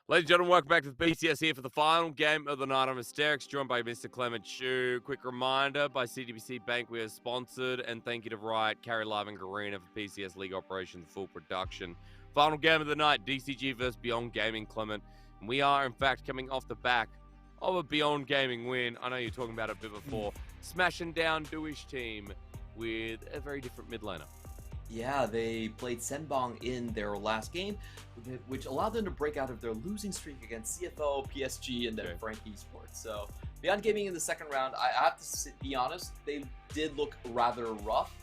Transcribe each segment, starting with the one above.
Ladies and gentlemen, welcome back to the PCS here for the final game of the night. I'm Hysterics, joined by Mr. Clement Chu. Quick reminder, by CDBC Bank, we are sponsored, and thank you to Riot, Carrie Live, and Garena for PCS League Operations full production. Final game of the night, DCG versus Beyond Gaming, Clement. And we are, in fact, coming off the back of a Beyond Gaming win. I know you're talking about it a bit before. Smashing down Dooish team with a very different mid laner. Yeah, they played Senbong in their last game, which allowed them to break out of their losing streak against CFO, PSG, and then Frank Esports. So, Beyond Gaming in the second round, I have to be honest, they did look rather rough.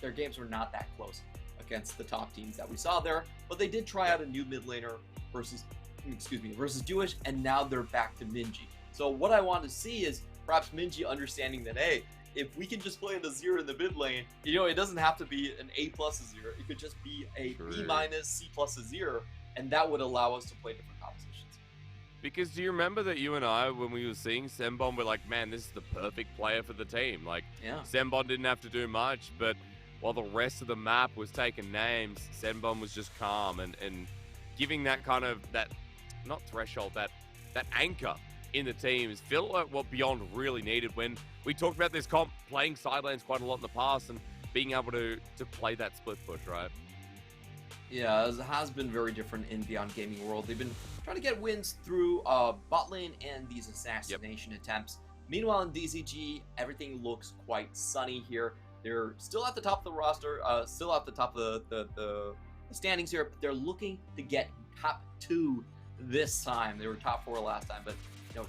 Their games were not that close against the top teams that we saw there, but they did try out a new mid laner versus Dooish, and now they're back to Minji. So what I want to see is perhaps Minji understanding that, hey, if we can just play an Azir in the mid lane, it doesn't have to be an A+ Azir. It could just be a B- C+ Azir, and that would allow us to play different compositions. Because do you remember that you and I, when we were seeing Senbon, were like, man, this is the perfect player for the team. Like, Senbon didn't have to do much, but while the rest of the map was taking names, Senbon was just calm and giving that kind of, not threshold, that anchor in the teams. Feel like what Beyond really needed when we talked about this comp playing side lanes quite a lot in the past and being able to play that split push, right? Yeah, it has been very different in Beyond Gaming world. They've been trying to get wins through bot lane and these assassination attempts. Meanwhile, in DCG, everything looks quite sunny here. They're still at the top of the roster, still at the top of the standings here, but they're looking to get top 2 this time. They were top 4 last time, but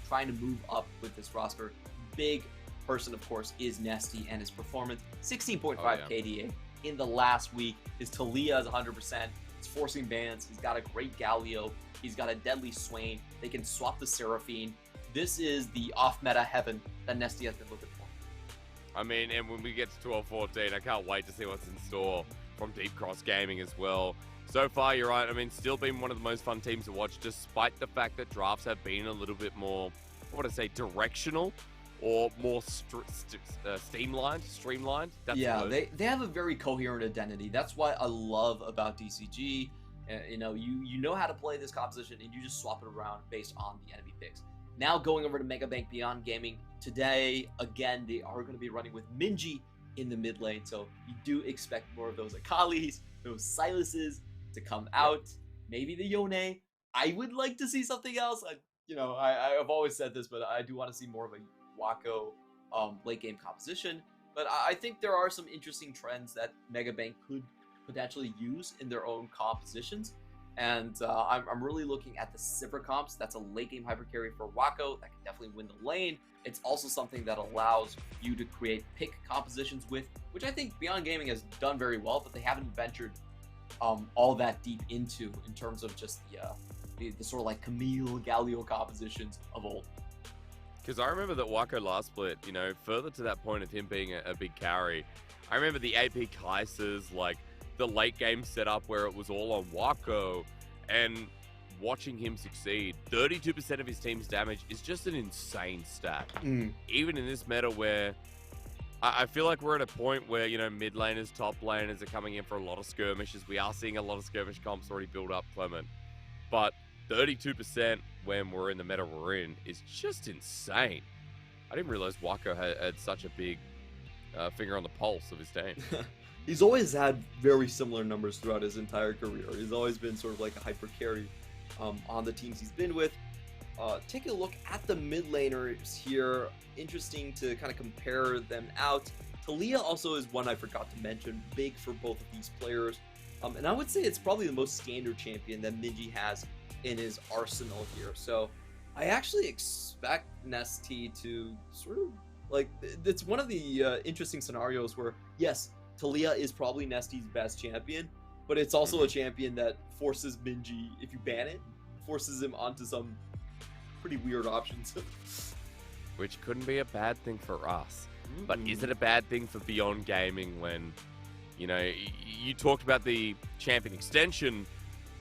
trying to move up with this roster. Big person, of course, is Nesty and his performance. 16.5 KDA in the last week. His Talia is 100%. He's forcing bans. He's got a great Galio. He's got a deadly Swain. They can swap the Seraphine. This is the off-meta heaven that Nesty has been looking for. I mean, and when we get to 12-14, I can't wait to see what's in store from Deep Cross Gaming as well. So far, you're right. I mean, still been one of the most fun teams to watch, despite the fact that drafts have been a little bit more, directional or more streamlined. That's they have a very coherent identity. That's what I love about DCG. You know how to play this composition, and you just swap it around based on the enemy picks. Now going over to Megabank Beyond Gaming today, again, they are going to be running with Minji in the mid lane, so you do expect more of those Akalis, those Silases to come out. Maybe the Yone. I would like to see something else. I've always said this, but I do want to see more of a Wako late game composition. But I think there are some interesting trends that Megabank could potentially use in their own compositions. And I'm really looking at the Sivir comps. That's a late game hyper carry for Wako that can definitely win the lane. It's also something that allows you to create pick compositions with, which I think Beyond Gaming has done very well, but they haven't ventured all that deep into in terms of just the sort of like Camille Galio compositions of old. Because I remember that Wako last split, further to that point of him being a big carry, I remember the AP Kaisers, like the late game setup where it was all on Wako, and watching him succeed. 32% of his team's damage is just an insane stat. Even in this meta where I feel like we're at a point where, mid laners, top laners are coming in for a lot of skirmishes. We are seeing a lot of skirmish comps already build up, Clement. But 32% when we're in the meta we're in is just insane. I didn't realize Wako had such a big finger on the pulse of his team. He's always had very similar numbers throughout his entire career. He's always been sort of like a hyper carry on the teams he's been with. Taking a look at the mid laners here, interesting to kind of compare them out. Talia also is one I forgot to mention, big for both of these players. And I would say it's probably the most standard champion that Minji has in his arsenal here. So I actually expect Nesty to sort of like, it's one of the interesting scenarios where, yes, Talia is probably Nesty's best champion, but it's also a champion that forces Minji, if you ban it, forces him onto some pretty weird options. Which couldn't be a bad thing for us. But is it a bad thing for Beyond Gaming when, you talked about the champion extension.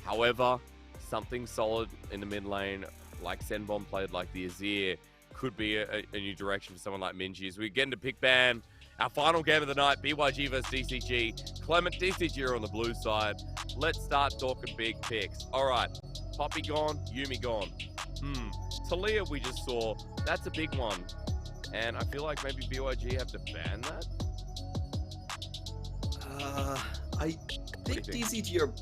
However, something solid in the mid lane, like Senbon played, like the Azir, could be a new direction for someone like Minji. As we get into pick ban Our final game of the night, BYG versus DCG. Clement, DCG are on the blue side. Let's start talking big picks. All right, Poppy gone, Yumi gone. Talia we just saw, that's a big one. And I feel like maybe BYG have to ban that? I think DCG are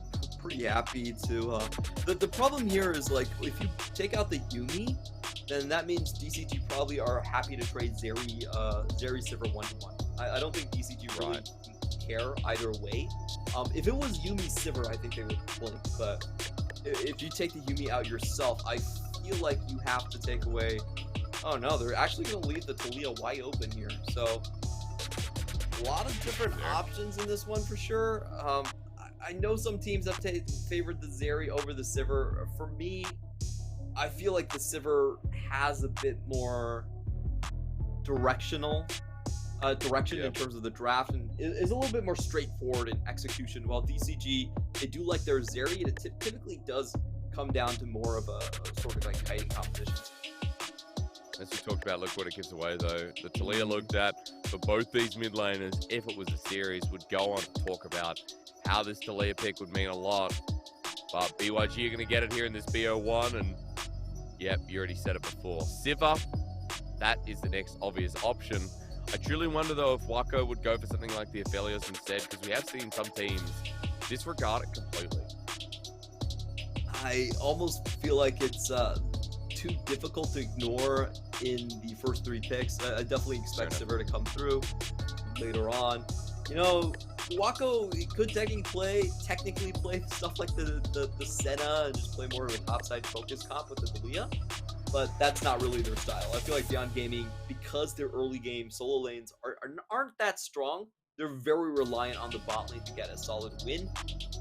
pretty happy to. The problem here is, like, if you take out the Yumi, then that means DCG probably are happy to trade Zeri Sivir 1-1. I don't think DCG really care either way. If it was Yumi Sivir, I think they would blink. But if you take the Yumi out yourself, I feel like you have to take away. Oh no, they're actually going to leave the Talia wide open here. So a lot of different options in this one for sure. I know some teams have favored the Zeri over the Sivir. For me, I feel like the Sivir has a bit more direction in terms of the draft, and is a little bit more straightforward in execution. While DCG, they do like their Zeri, and it typically does come down to more of a sort of like kiting competition. As we talked about, look what it gives away though. The Talia looked at for both these mid laners, if it was a series, would go on to talk about how this Talia pick would mean a lot. But BYG are going to get it here in this BO1, and yep, you already said it before. Sivir, that is the next obvious option. I truly wonder though if Wako would go for something like the Aphelios instead, because we have seen some teams disregard it completely. I almost feel like it's too difficult to ignore in the first 3 picks. I definitely expect Sivir to come through later on. You know, Wako could technically play stuff like the Senna and just play more of a topside focus comp with the Talia, but that's not really their style. I feel like Beyond Gaming, because their early game solo lanes aren't that strong, they're very reliant on the bot lane to get a solid win,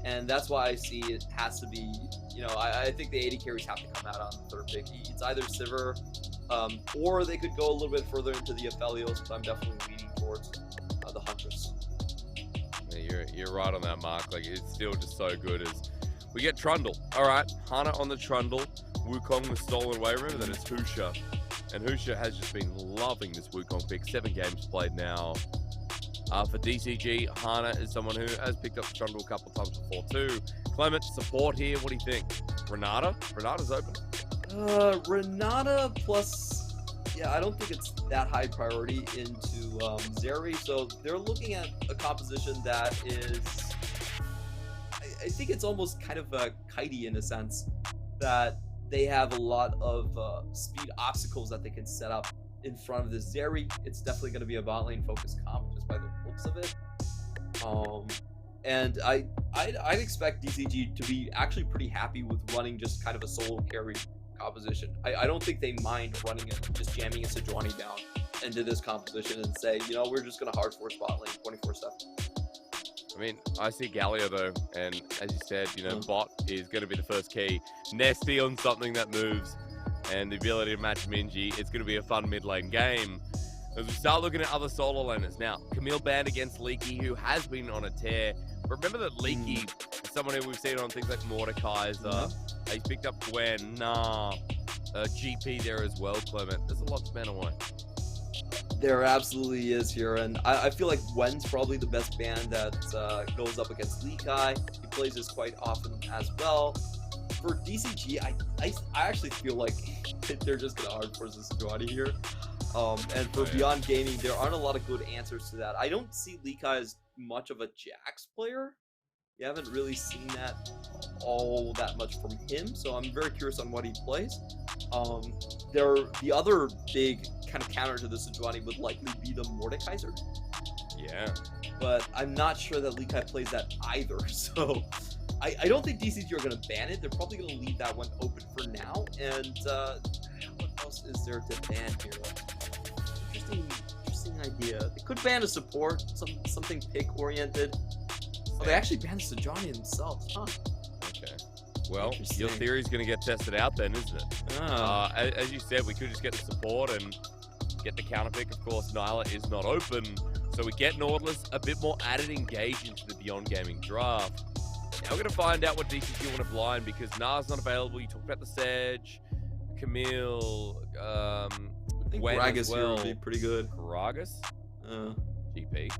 and that's why I see it has to be, you know, I think the AD carries have to come out on the 3rd pick. It's either Sivir, or they could go a little bit further into the Aphelios, but I'm definitely leaning towards the Huntress. Yeah, you're right on that, Mark. Like, it's still just so good as we get Trundle. All right, Hana on the Trundle. Wukong was stolen away. Remember that it's Husha. And Husha has just been loving this Wukong pick. 7 games played now. For DCG, Hana is someone who has picked up Trundle a couple times before too. Clement, support here. What do you think? Renata? Renata's open. Renata plus, yeah, I don't think it's that high priority into Zeri. So they're looking at a composition that is, I think it's almost kind of a kitey in a sense, that they have a lot of speed obstacles that they can set up in front of the Zeri. It's definitely going to be a bot lane focused comp just by the looks of it. And I'd expect DCG to be actually pretty happy with running just kind of a solo carry composition. I don't think they mind running it, just jamming a Sejuani down into this composition and say, you know, we're just going to hard force bot lane 24/7. I mean, I see Galio though, and as you said, you know, bot is going to be the first key. Nesty on something that moves, and the ability to match Minji. It's going to be a fun mid lane game. As we start looking at other solo laners now, Camille banned against Leaky, who has been on a tear. Remember that Leaky is someone who we've seen on things like Mordekaiser. He's picked up Gwen, GP there as well, Clement. There's a lot to ban away. There absolutely is here, and I feel like Gwen's probably the best ban that goes up against Leaky. He plays this quite often as well. For DCG, I actually feel like they're just going to hard force this Sejuani here. And for Beyond Gaming, there aren't a lot of good answers to that. I don't see Leaky as much of a Jax player. You haven't really seen that all that much from him, so I'm very curious on what he plays. The other big kind of counter to the Sejuani would likely be the Mordekaiser. Yeah. But I'm not sure that Leaky plays that either, so I don't think DCG are going to ban it. They're probably going to leave that one open for now. And what else is there to ban here? Interesting idea. They could ban a support, something pick-oriented. Oh, they actually banned Sejuani themselves, huh? Okay. Well, your theory is going to get tested out then, isn't it? As you said, we could just get the support and get the counter pick. Of course, Nyla is not open. So we get Nautilus, a bit more added engage into the Beyond Gaming draft. Now we're going to find out what DCG want to blind, because Na's not available. You talked about the Sedge, Camille, I think Gwen Gragas as well. here would be pretty good. Gragas? GP.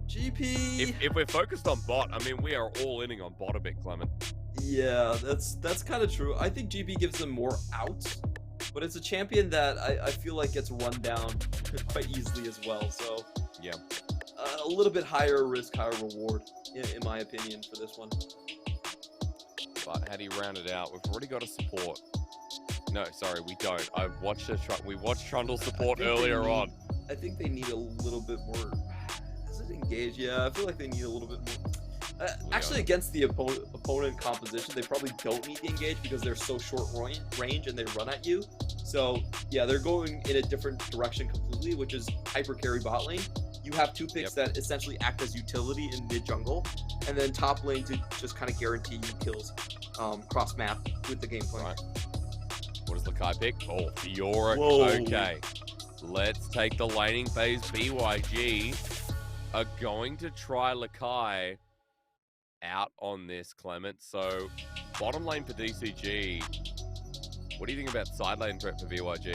GP. If we're focused on bot, I mean, we are all inning on bot a bit, Clement. Yeah, that's kind of true. I think GP gives them more outs, but it's a champion that I feel like gets run down quite easily as well. So yeah, a little bit higher risk, higher reward, in my opinion, for this one. But how do you round it out? We've already got a support. No, sorry, we don't. We watched Trundle support earlier on. I think they need a little bit more. Does it engage? Yeah, I feel like they need a little bit more. Actually, against the opponent composition, they probably don't need to engage because they're so short range and they run at you. So yeah, they're going in a different direction completely, which is hyper carry bot lane. You have two picks that essentially act as utility in mid jungle, and then top lane to just kind of guarantee you kills cross map with the gameplay. Right. What does Lakai pick? Oh, Fiora. Whoa. Okay. Let's take the laning phase. BYG are going to try Lakai out on this, Clement. So, bottom lane for DCG. What do you think about side lane threat for BYG?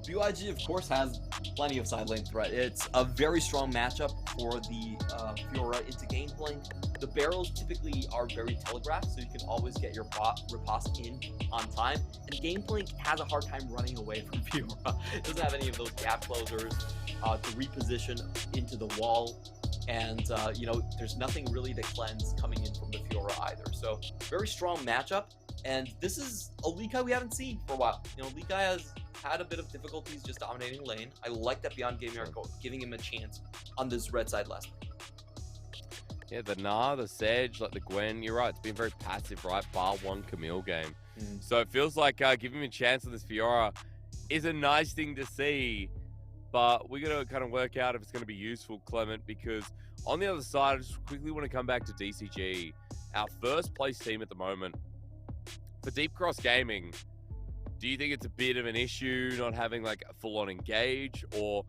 BYG, of course, has plenty of side lane threat. It's a very strong matchup for the Fiora into gameplay. The barrels typically are very telegraphed, so you can always get your riposte in on time. And Gameplink has a hard time running away from Fiora. It doesn't have any of those gap closers to reposition into the wall. And, you know, there's nothing really to cleanse coming in from the Fiora either. So, very strong matchup. And this is a Likai we haven't seen for a while. You know, Likai has had a bit of difficulties just dominating lane. I like that Beyond Gaming are giving him a chance on this red side last night. Yeah, the Gnar, the Sedge, like the Gwen, you're right. It's been very passive, right? Bar one Camille game. So it feels like giving him a chance on this Fiora is a nice thing to see. But we're going to kind of work out if it's going to be useful, Clement, because on the other side, I just quickly want to come back to DCG. Our first place team at the moment. For Deep Cross Gaming, do you think it's a bit of an issue not having like a full-on engage? Or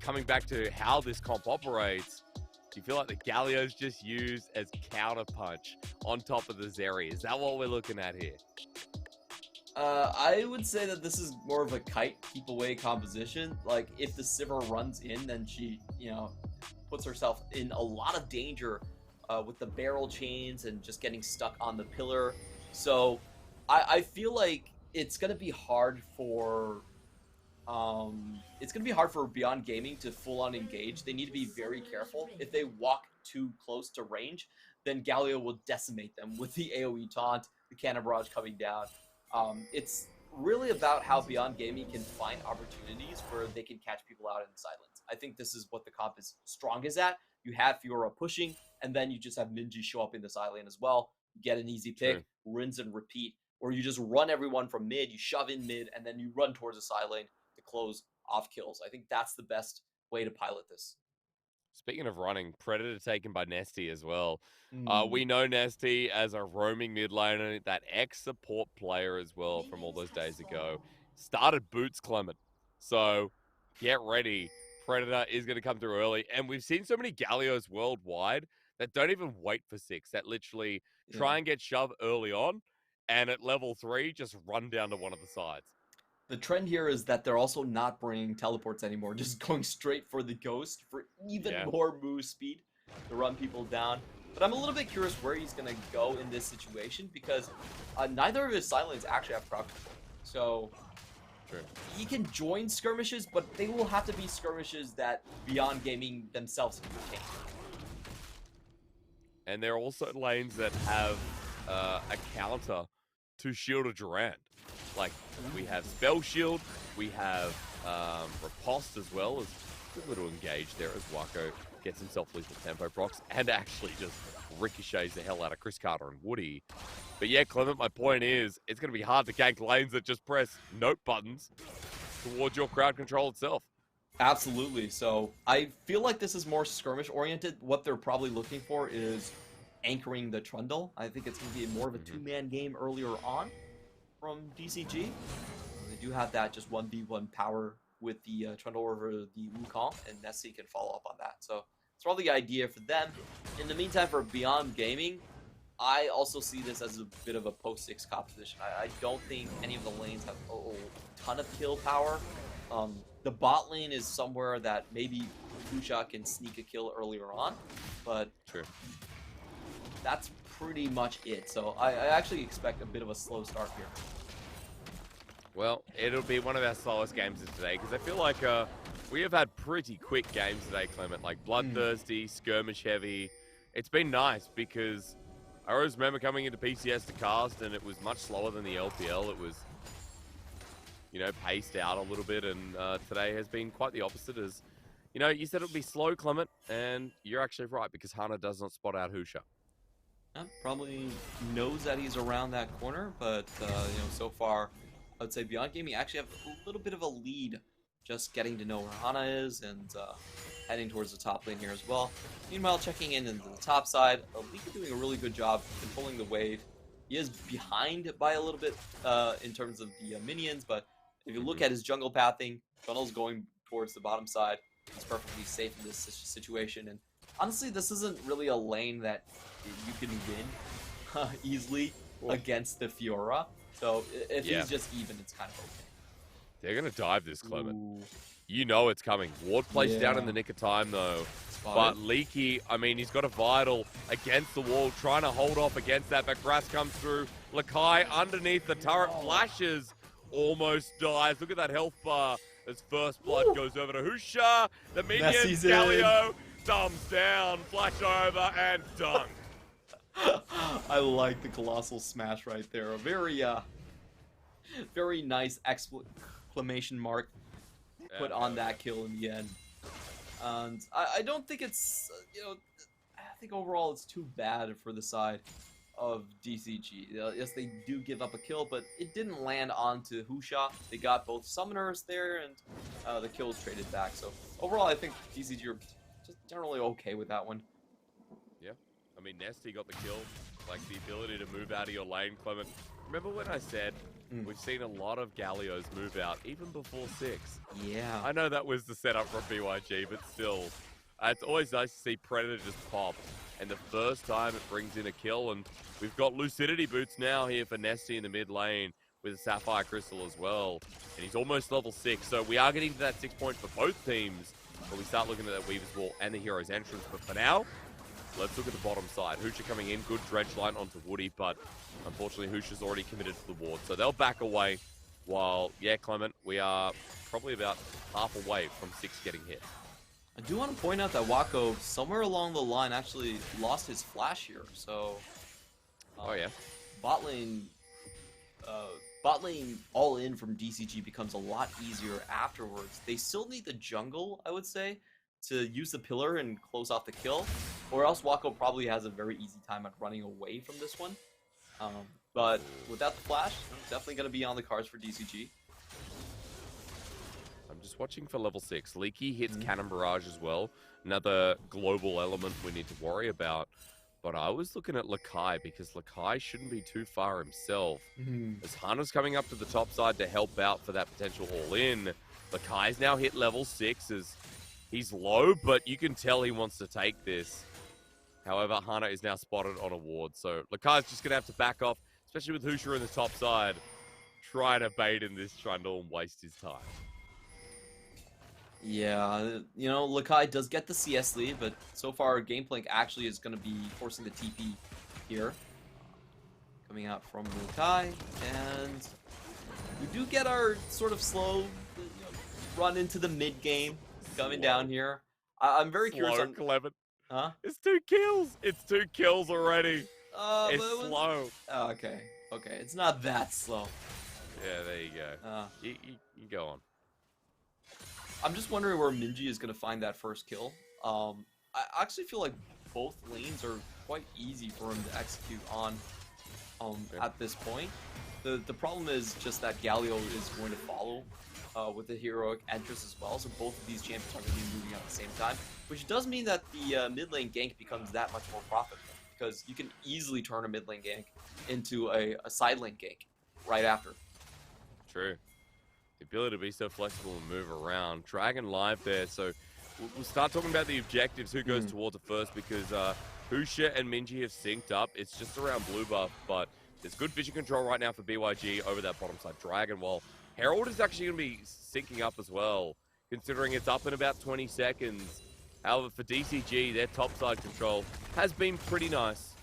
coming back to how this comp operates, do you feel like the Galio's just used as counterpunch on top of the Zeri? Is that what we're looking at here? I would say that this is more of a kite keep away composition. Like if the Sivir runs in, then she, you know, puts herself in a lot of danger with the barrel chains and just getting stuck on the pillar. So I feel like it's gonna be hard for Beyond Gaming to full on engage. They need to be very careful. If they walk too close to range, then Galio will decimate them with the AoE taunt, the cannon barrage coming down. It's really about how Beyond Gaming can find opportunities where they can catch people out in silence. I think this is what the comp is strongest at. You have Fiora pushing, and then you just have Minji show up in the side lane as well. You get an easy pick, rinse and repeat, or you just run everyone from mid, you shove in mid, and then you run towards the side lane to close off kills. I think that's the best way to pilot this. Speaking of running, Predator taken by Nesty as well. We know Nesty as a roaming mid laner, that ex-support player as well from all those days ago. Started Boots Clement. So get ready. Predator is going to come through early. And we've seen so many Galios worldwide that don't even wait for 6, that literally try and get shoved early on. And at level 3, just run down to one of the sides. The trend here is that they're also not bringing teleports anymore, just going straight for the ghost for even more move speed to run people down. But I'm a little bit curious where he's going to go in this situation because neither of his side lanes actually have proc control. So he can join skirmishes, but they will have to be skirmishes that Beyond Gaming themselves can retain. And there are also lanes that have a counter to Shield of Durand. Like, we have Spell Shield, we have Riposte as well, as a little engage there as Wako gets himself lethal tempo procs and actually just ricochets the hell out of Chris Carter and Woody. But yeah, Clement, my point is, it's going to be hard to gank lanes that just press note buttons towards your crowd control itself. Absolutely. So I feel like this is more skirmish oriented. What they're probably looking for is anchoring the Trundle. I think it's going to be more of a two-man game earlier on from DCG. They do have that just 1v1 power with the Trundle over the Wukong, and Nessie can follow up on that. So it's probably the idea for them. In the meantime, for Beyond Gaming, I also see this as a bit of a post-6 composition. I don't think any of the lanes have a ton of kill power. The bot lane is somewhere that maybe Husha can sneak a kill earlier on, but True. that's pretty much it. So I actually expect a bit of a slow start here. Well, it'll be one of our slowest games of today because I feel like we have had pretty quick games today, Clement. Like bloodthirsty, skirmish heavy. It's been nice because I always remember coming into PCS to cast and it was much slower than the LPL. It was, you know, paced out a little bit, and today has been quite the opposite. As you know, you said it would be slow, Clement, and you're actually right because Hana does not spot out Husha. Yeah, probably knows that he's around that corner, but you know, so far, I would say Beyond Gaming actually have a little bit of a lead, just getting to know where Hana is and heading towards the top lane here as well. Meanwhile, checking in into the top side, League doing a really good job controlling the wave. He is behind by a little bit in terms of the minions, but if you look at his jungle pathing, Funnel's going towards the bottom side. He's perfectly safe in this situation, and honestly, this isn't really a lane that you can win easily against the Fiora. So if he's just even, it's kind of okay. They're going to dive this, Clement. Ooh. You know it's coming. Ward placed down in the nick of time, though. But Leaky, I mean, he's got a Vital against the wall, trying to hold off against that, but Grass comes through. Lakai underneath the turret, flashes, almost dies. Look at that health bar as first blood goes over to Husha. The minions, Galio, thumbs down, flash over, and dunk. I like the colossal smash right there. A very, very nice exclamation mark put on that kill in the end. And I don't think it's, you know, I think overall it's too bad for the side of DCG. Yes, they do give up a kill, but it didn't land onto Husha. They got both summoners there, and the kills traded back. So overall, I think DCG are just generally okay with that one. Yeah. I mean, Nesty got the kill. Like, the ability to move out of your lane, Clement. Remember when I said we've seen a lot of Galios move out, even before 6? Yeah. I know that was the setup from BYG, but still, it's always nice to see Predator just pop. And the first time it brings in a kill, and we've got Lucidity Boots now here for Nesty in the mid lane with a Sapphire Crystal as well. And he's almost level 6, so we are getting to that 6 point for both teams when we start looking at that Weaver's Wall and the Hero's Entrance. But for now, let's look at the bottom side. Husha coming in, good dredge line onto Woody, but unfortunately Husha's already committed to the ward. So they'll back away while, yeah, Clement, we are probably about half away from 6 getting hit. I do want to point out that Wako, somewhere along the line, actually lost his flash here. So, oh yeah, bot lane all in from DCG becomes a lot easier afterwards. They still need the jungle, I would say, to use the pillar and close off the kill, or else Wako probably has a very easy time at running away from this one. But without the flash, definitely going to be on the cards for DCG. I'm just watching for level 6. Leaky hits Cannon Barrage as well. Another global element we need to worry about. But I was looking at Lakai because Lakai shouldn't be too far himself. As Hana's coming up to the top side to help out for that potential all-in. Lakai's now hit level 6 as he's low, but you can tell he wants to take this. However, Hana is now spotted on a ward. So Lakai's just going to have to back off, especially with Husha in the top side. Trying to bait in this Trundle and waste his time. Yeah, you know, Lakai does get the CS lead, but so far Gameplank actually is going to be forcing the TP here. Coming out from Lakai, and we do get our sort of slow run into the mid game coming down here. I'm very curious on Clement. Huh? It's 2 kills. It's 2 kills already. It's slow. Oh, okay. Okay, it's not that slow. Yeah, there you go. You go on. I'm just wondering where Minji is going to find that first kill. I actually feel like both lanes are quite easy for him to execute on at this point. The problem is just that Galio is going to follow with the heroic entrance as well, so both of these champions are going to be moving at the same time, which does mean that the mid lane gank becomes that much more profitable, because you can easily turn a mid lane gank into a side lane gank right after. True. The ability to be so flexible and move around. Dragon live there, so we'll start talking about the objectives, who goes towards it first, because Husha and Minji have synced up. It's just around blue buff, but there's good vision control right now for BYG over that bottom side Dragon, while Herald is actually going to be syncing up as well. considering it's up in about 20 seconds. However, for DCG, their topside control has been pretty nice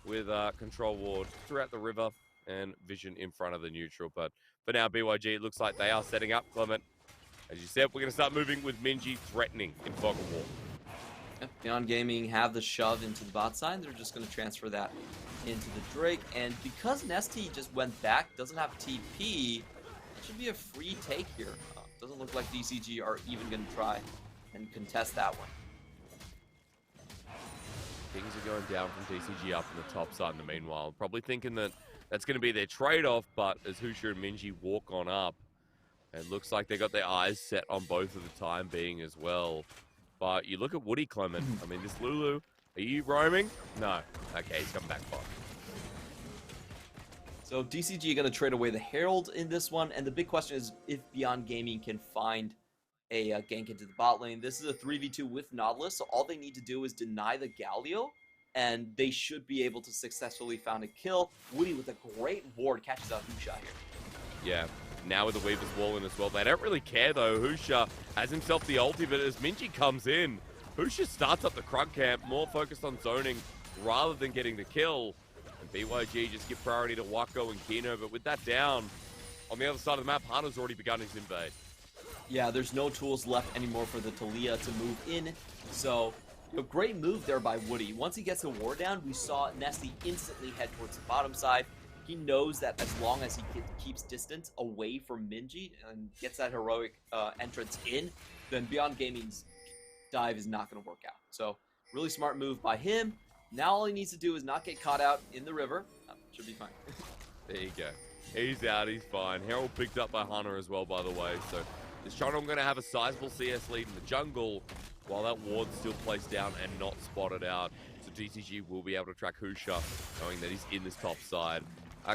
with control ward throughout the river and vision in front of the neutral. But for now, BYG, it looks like they are setting up, Clement. As you said, we're going to start moving with Minji threatening in fog of war. Yep, Beyond Gaming have the shove into the bot side. They're just going to transfer that into the Drake. And because Nesty just went back, doesn't have TP, it should be a free take here. Doesn't look like DCG are even going to try and contest that one. Things are going down from DCG up in the top side in the meanwhile. Probably thinking that that's going to be their trade-off, but as Husha and Minji walk on up, it looks like they got their eyes set on both of the time being as well. But you look at Woody, Clement. I mean, this Lulu, are you roaming? No. Okay, he's coming back far. So DCG going to trade away the Herald in this one, and the big question is if Beyond Gaming can find a gank into the bot lane. This is a 3v2 with Nautilus, so all they need to do is deny the Galio, and they should be able to successfully find a kill. Woody with a great ward catches out Husha here. Yeah, now with the Weaver's Wall in as well. They don't really care though. Husha has himself the ulti, but as Minji comes in, Husha starts up the Krug camp, more focused on zoning rather than getting the kill. And BYG just give priority to Wako and Kino, but with that down, on the other side of the map, Hana's already begun his invade. Yeah, there's no tools left anymore for the Taliyah to move in. So, great move there by Woody. Once he gets the ward down, we saw Nesty instantly head towards the bottom side. He knows that as long as he keeps distance away from Minji and gets that heroic entrance in, then Beyond Gaming's dive is not going to work out. So, really smart move by him. Now all he needs to do is not get caught out in the river. Should be fine. There you go. He's out, he's fine. Herald picked up by Hana as well, by the way. So this Channel going to have a sizable CS lead in the jungle, while that ward's still placed down and not spotted out. So DCG will be able to track Husha, knowing that he's in this top side.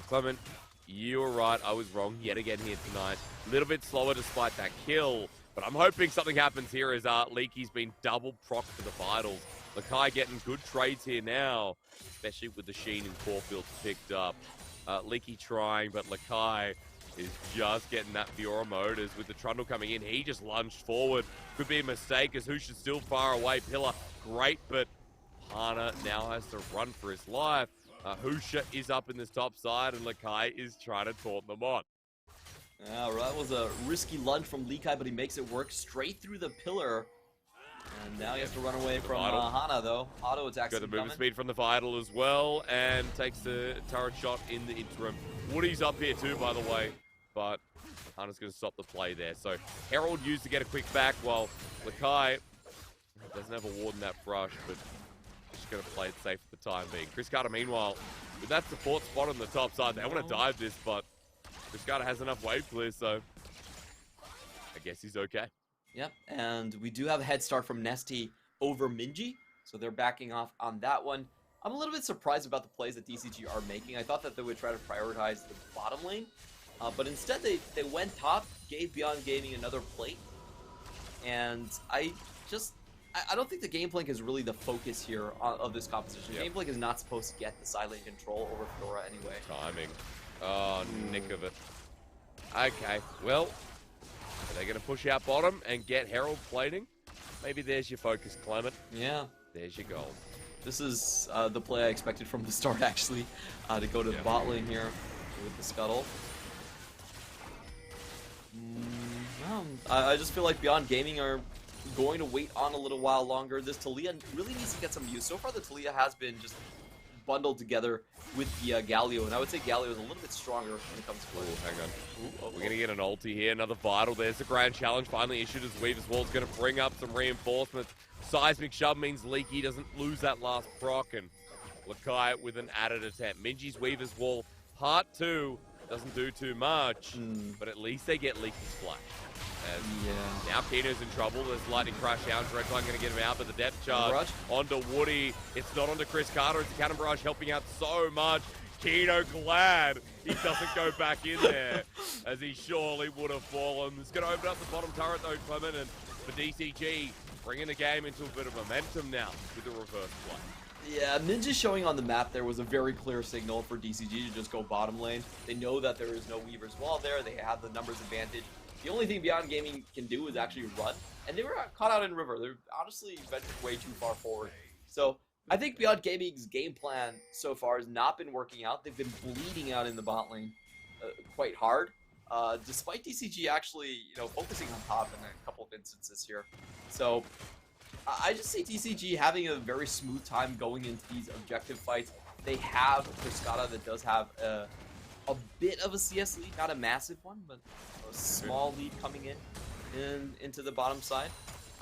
Clement, you were right. I was wrong yet again here tonight. A little bit slower despite that kill, but I'm hoping something happens here as Leaky's been double procced for the vitals. Lakai getting good trades here now, especially with the Sheen and Caulfield picked up. Leaky trying, but Lakai is just getting that Fiora mode as with the Trundle coming in. He just lunged forward. Could be a mistake as Husha's still far away. Pillar, great, but Hana now has to run for his life. Husha is up in this top side, and Lakai is trying to taunt them on. All right, was a risky lunge from Leakai, but he makes it work straight through the pillar. And now he has to run away from Hana, though. Auto attacks. Got the movement speed from the Vital as well, and takes the turret shot in the interim. Woody's up here too, by the way, but Hana's going to stop the play there. So Herald used to get a quick back, while Lakai doesn't have a ward in that brush, but just going to play it safe for the time being. Chris Carter, meanwhile, with that support spot on the top side, they want to dive this, but Chris Carter has enough wave clear, so I guess he's okay. Yep, and we do have a head start from Nesty over Minji, so they're backing off on that one. I'm a little bit surprised about the plays that DCG are making. I thought that they would try to prioritize the bottom lane, but instead they went top, gave Beyond Gaming another plate, and I don't think the game plank is really the focus here of this composition. Yep. Game plank is not supposed to get the side lane control over Fiora anyway. Timing. Oh, nick of it. Okay, well, are they going to push out bottom and get Herald plating? Maybe there's your focus, Clement. Yeah. There's your goal. This is the play I expected from the start, actually, to go to the bot lane here with the scuttle. I just feel like Beyond Gaming are going to wait on a little while longer. This Taliyah really needs to get some use. So far, the Taliyah has been just bundled together with the Galio, and I would say Galio is a little bit stronger when it comes to play. Hang on. We're going to get an ulti here. Another Vital. There's the grand challenge finally issued as Weaver's Wall is going to bring up some reinforcements. Seismic shove means Leaky doesn't lose that last proc, and Lakai with an added attempt. Minji's Weaver's Wall part 2 doesn't do too much, but at least they get Leaky's Splash. And now Kino's in trouble. There's Lightning Crash down. Dreadcline going to get him out, but the depth charge onto Woody. It's not onto Chris Carter. It's a Cannon Barrage helping out so much. Kino glad he doesn't go back in there, as he surely would have fallen. It's going to open up the bottom turret though, Clement, and for DCG, bringing the game into a bit of momentum now with the reverse play. Yeah, Ninja showing on the map there was a very clear signal for DCG to just go bottom lane. They know that there is no Weaver's Wall there. They have the numbers advantage. The only thing Beyond Gaming can do is actually run, and they were caught out in River. They're honestly ventured way too far forward. So I think Beyond Gaming's game plan so far has not been working out. They've been bleeding out in the bot lane quite hard, despite DCG actually, focusing on top in a couple of instances here. So I just see DCG having a very smooth time going into these objective fights. They have Frescata that does have a bit of a CS lead, not a massive one, but a small lead coming into the bottom side.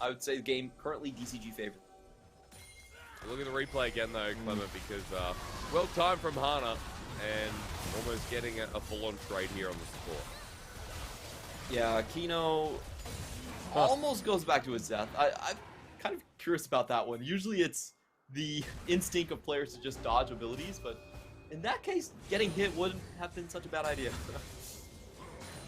I would say the game currently DCG favorite. Look at the replay again though, Clement, because well timed from Hana and almost getting a full-on trade here on the support. Yeah, Kino almost goes back to his death. I'm kind of curious about that one. Usually it's the instinct of players to just dodge abilities, but in that case, getting hit wouldn't have been such a bad idea.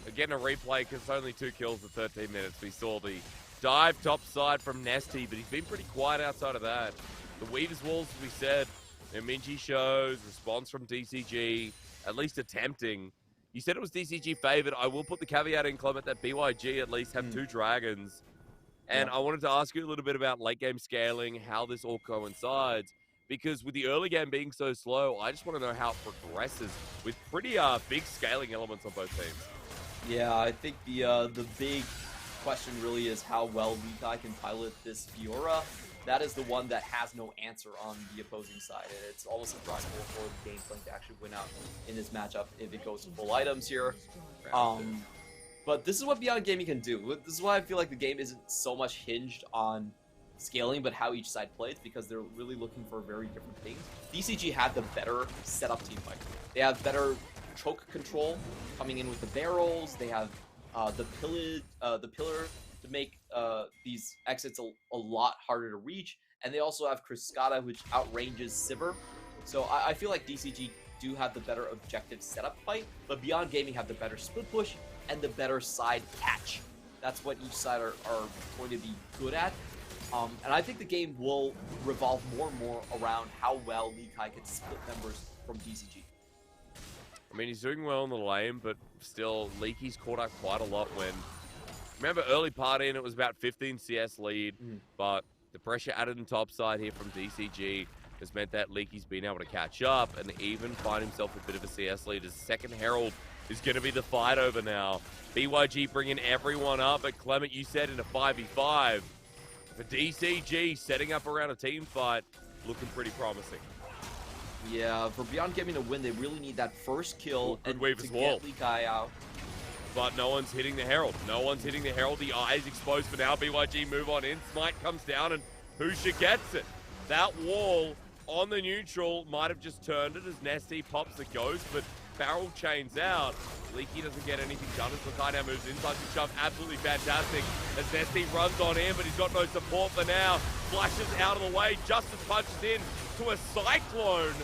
Again, a replay because it's only 2 kills in 13 minutes. We saw the dive top side from Nesty, but he's been pretty quiet outside of that. The Weaver's Walls, as we said, Minji shows, response from DCG, at least attempting. You said it was DCG favored. I will put the caveat in, Clement, that BYG at least have 2 dragons. And I wanted to ask you a little bit about late game scaling, how this all coincides. Because with the early game being so slow, I just want to know how it progresses with pretty big scaling elements on both teams. Yeah, I think the big question really is how well Lekai can pilot this Fiora. That is the one that has no answer on the opposing side, and it's almost impossible for the game plan to actually win out in this matchup if it goes to full items here. But this is what Beyond Gaming can do. This is why I feel like the game isn't so much hinged on scaling, but how each side plays, because they're really looking for very different things. DCG have the better setup team fight. They have better choke control coming in with the barrels. They have the pillar to make these exits a lot harder to reach, and they also have Frescata, which outranges Sivir. So I feel like DCG do have the better objective setup fight, but Beyond Gaming have the better split push and the better side catch. That's what each side are going to be good at. And I think the game will revolve more and more around how well Lekai can split members from DCG. I mean, he's doing well in the lane, but still, Leaky's caught up quite a lot when... Remember, early part in, it was about 15 CS lead, but the pressure added in top side here from DCG has meant that Leaky's been able to catch up and even find himself a bit of a CS lead. His second Herald is going to be the fight over now. BYG bringing everyone up, but Clement, you said in a 5v5. For DCG, setting up around a team fight, looking pretty promising. Yeah, for Beyond Gaming to win, they really need that first kill and to wall. get Lekai out. But no one's hitting the Herald. No one's hitting the Herald. The eye's exposed for now. BYG move on in. Smite comes down and Husha gets it. That wall on the neutral might have just turned it as Nesty pops the ghost, but barrel chains out. Leaky doesn't get anything done as Lakai now moves in. Such a shove, absolutely fantastic. As Nesty runs on in, but he's got no support for now. Flashes out of the way. Justice punches in to a Cyclone.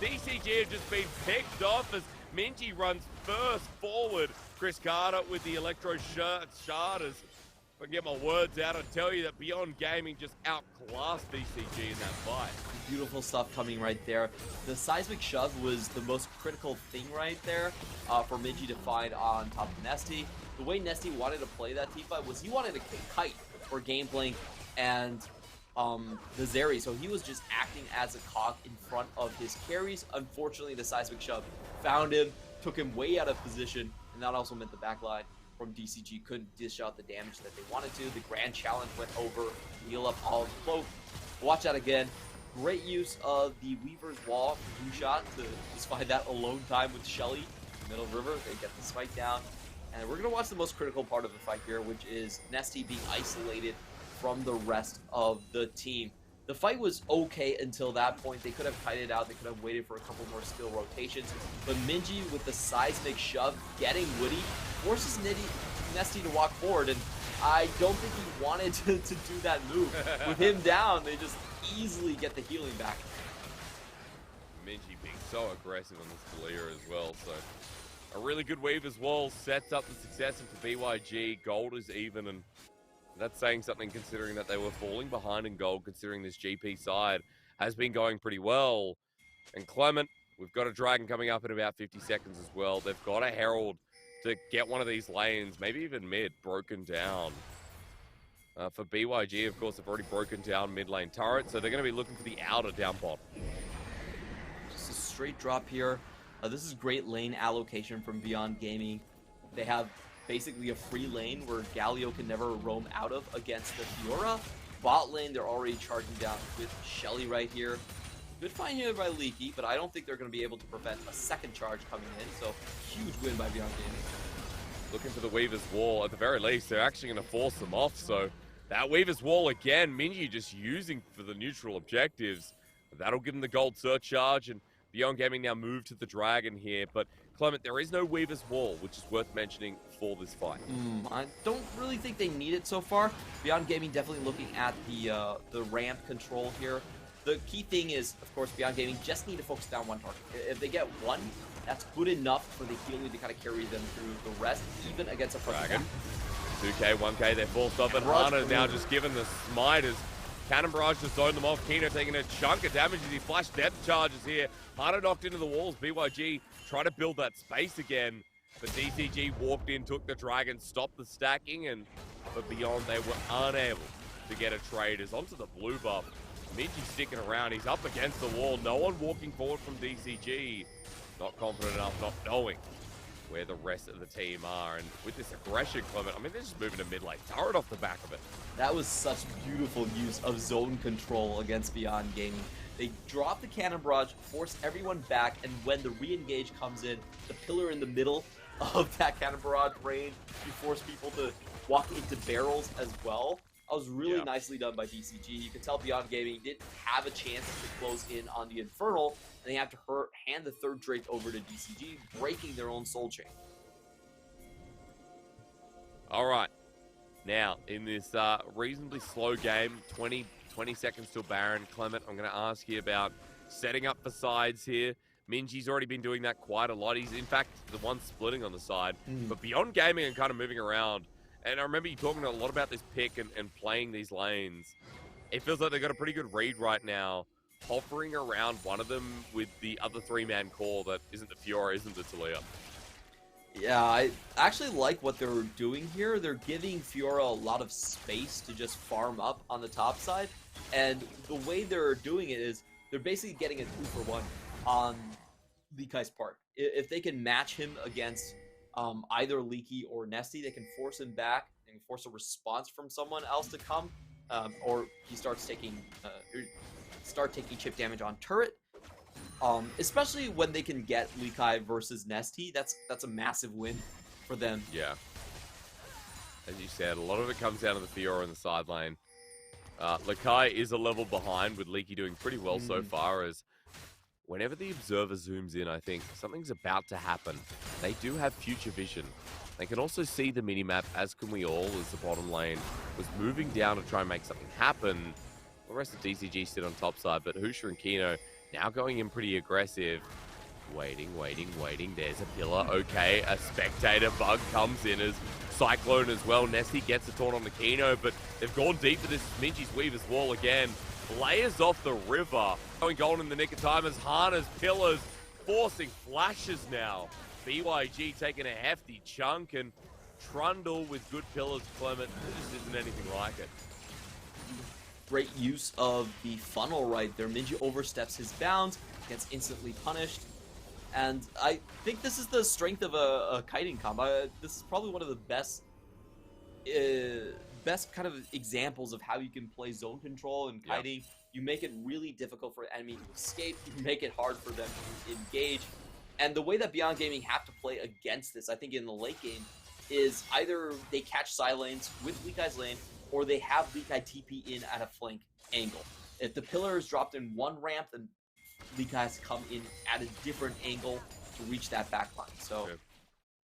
DCG have just been picked off as Minji runs first forward. Chris Carter with the Electro Sharders. If I can get my words out, I'd tell you that Beyond Gaming just outclassed DCG in that fight. Beautiful stuff coming right there. The seismic shove was the most critical thing right there for Minji to find on top of Nesty. The way Nesty wanted to play that team fight was he wanted to kite for Gameblink and the Zeri, so he was just acting as a cog in front of his carries. Unfortunately, the seismic shove found him, took him way out of position, and that also meant the backline from DCG couldn't dish out the damage that they wanted to. The Grand Challenge went over, heal up all of the cloak. Watch that again. Great use of the Weaver's Wall from shot to just find that alone time with Shelly in Middle River. They get the spike down. And we're going to watch the most critical part of the fight here, which is Nesty being isolated from the rest of the team. The fight was okay until that point. They could have kited it out. They could have waited for a couple more skill rotations. But Minji with the seismic shove, getting Woody, forces Nesty to walk forward. And I don't think he wanted to do that move. With him down, they just easily get the healing back. Minji being so aggressive on this Galea as well. So a really good Weaver's Wall sets up the success for BYG. Gold is even, and that's saying something considering that they were falling behind in gold, considering this GP side has been going pretty well. And Clement, we've got a Dragon coming up in about 50 seconds as well. They've got a Herald to get one of these lanes, maybe even mid, broken down. For BYG, of course, they've already broken down mid lane turret, so they're going to be looking for the outer down bot. Just a straight drop here. This is great lane allocation from Beyond Gaming. They have basically a free lane where Galio can never roam out of against the Fiora. Bot lane, they're already charging down with Shelly right here. Good find here by Leaky, but I don't think they're going to be able to prevent a second charge coming in. So, huge win by Beyond Gaming. Looking for the Weaver's Wall. At the very least, they're actually going to force them off. So, that Weaver's Wall again, Minji just using for the neutral objectives. That'll give them the gold surcharge, and Beyond Gaming now move to the Dragon here. But, Clement, there is no Weaver's Wall, which is worth mentioning for this fight. I don't really think they need it so far. Beyond Gaming definitely looking at the ramp control here. The key thing is, of course, Beyond Gaming just need to focus down one target. If they get one, that's good enough for the healing to kind of carry them through the rest, even against a Dragon. 2K, 1K, they're forced off, and Hana now just given the smite as Cannon Barrage just zoned them off. Kino taking a chunk of damage as he flashed depth charges here. Hana knocked into the walls. BYG trying to build that space again, but DCG walked in, took the Dragon, stopped the stacking, and for Beyond, they were unable to get a trade. As onto the blue buff. Minji sticking around. He's up against the wall. No one walking forward from DCG. Not confident enough, not knowing where the rest of the team are. And with this aggression, Clement, I mean, they're just moving to mid lane. Turret off the back of it. That was such beautiful use of zone control against Beyond Gaming. They drop the Cannon Barrage, force everyone back, and when the re-engage comes in, the pillar in the middle of that Cannon Barrage range, you force people to walk into barrels as well. That was really nicely done by DCG. You can tell Beyond Gaming didn't have a chance to close in on the Infernal, and they have to hand the third Drake over to DCG, breaking their own soul chain. All right. Now, in this reasonably slow game, 20 seconds till Baron, Clement, I'm going to ask you about setting up for sides here. Minji's already been doing that quite a lot. He's, in fact, the one splitting on the side. But Beyond Gaming and kind of moving around. And I remember you talking a lot about this pick and playing these lanes. It feels like they've got a pretty good read right now, hovering around one of them with the other three-man core that isn't the Fiora, isn't the Taliyah. Yeah, I actually like what they're doing here. They're giving Fiora a lot of space to just farm up on the top side. And the way they're doing it is they're basically getting a 2-for-1 on Leakai's part. If they can match him against either Leaky or Nesty, they can force him back and force a response from someone else to come, or he starts taking chip damage on turret. Especially when they can get Leakai versus Nesty, that's a massive win for them. Yeah. As you said, a lot of it comes down to the Fiora in the side lane. Leakai is a level behind, with Leaky doing pretty well so far, as whenever the observer zooms in, I think something's about to happen. They do have future vision. They can also see the minimap, as can we all, as the bottom lane was moving down to try and make something happen. The rest of DCG sit on top side, but Husha and Kino now going in pretty aggressive. Waiting. There's a pillar. Okay, a spectator bug comes in as Cyclone as well. Nesty gets a taunt on the Kino, but they've gone deep for this Minji's Weaver's Wall again. Layers off the river. Going golden in the nick of time as Hana's pillars forcing flashes now. BYG taking a hefty chunk, and Trundle with good pillars, Clement. There just isn't anything like it. Great use of the funnel right there. Minji oversteps his bounds, gets instantly punished. And I think this is the strength of a kiting combo. This is probably one of the best kind of examples of how you can play zone control and kiting. You make it really difficult for an enemy to escape. You make it hard for them to engage. And the way that Beyond Gaming have to play against this, I think in the late game, is either they catch side lanes with Leakai's lane, or they have Leakai TP in at a flank angle. If the pillar is dropped in one ramp, then Leakai's come in at a different angle to reach that backline. So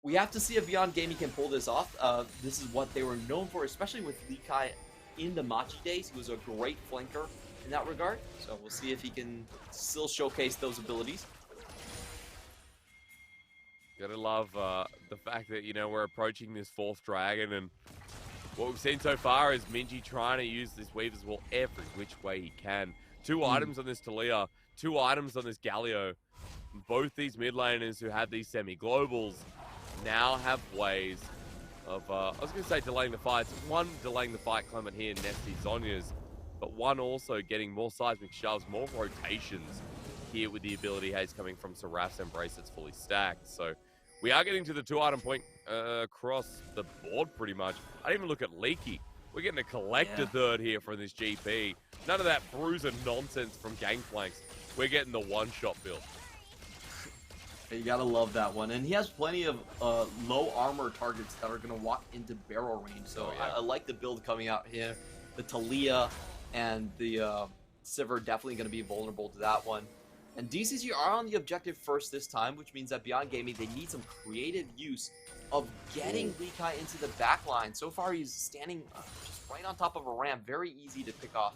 we have to see if Beyond Gaming can pull this off. This is what they were known for, especially with Leakai in the Machi days. He was a great flanker in that regard. So we'll see if he can still showcase those abilities. Gotta love the fact that, you know, we're approaching this fourth dragon, and what we've seen so far is Minji trying to use this Weaver's Wall every which way he can. 2 items on this Taliyah, 2 items on this Galio. Both these mid laners who have these semi-globals now have ways of, I was going to say delaying the fights. One, delaying the fight, Clement here, Nesty, Zhonya's, but one also getting more seismic shoves, more rotations here with the ability haze coming from Serap's Embrace that's fully stacked. So we are getting to the 2-item point across the board pretty much. I didn't even look at Leaky. We're getting a collector third here from this GP. None of that bruiser nonsense from Gangplanks. We're getting the one-shot build. You gotta love that one. And he has plenty of low armor targets that are gonna walk into barrel range. So I like the build coming out here. The Talia and the Sivir definitely gonna be vulnerable to that one. And DCG are on the objective first this time, which means that Beyond Gaming, they need some creative use of getting Leaky into the back line. So far, he's standing just right on top of a ramp. Very easy to pick off.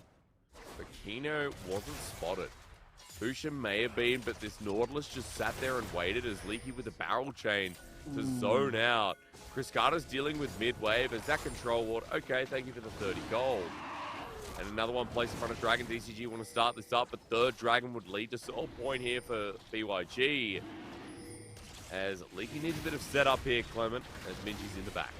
But Kino wasn't spotted. Busha may have been, but this Nautilus just sat there and waited as Leaky with a barrel chain to zone out. Chris Carter's dealing with mid-wave as that control ward. Okay, thank you for the 30 gold. And another one placed in front of Dragon. DCG want to start this up, but third Dragon would lead to sole point here for BYG. As Leaky needs a bit of setup here, Clement, as Minji's in the back.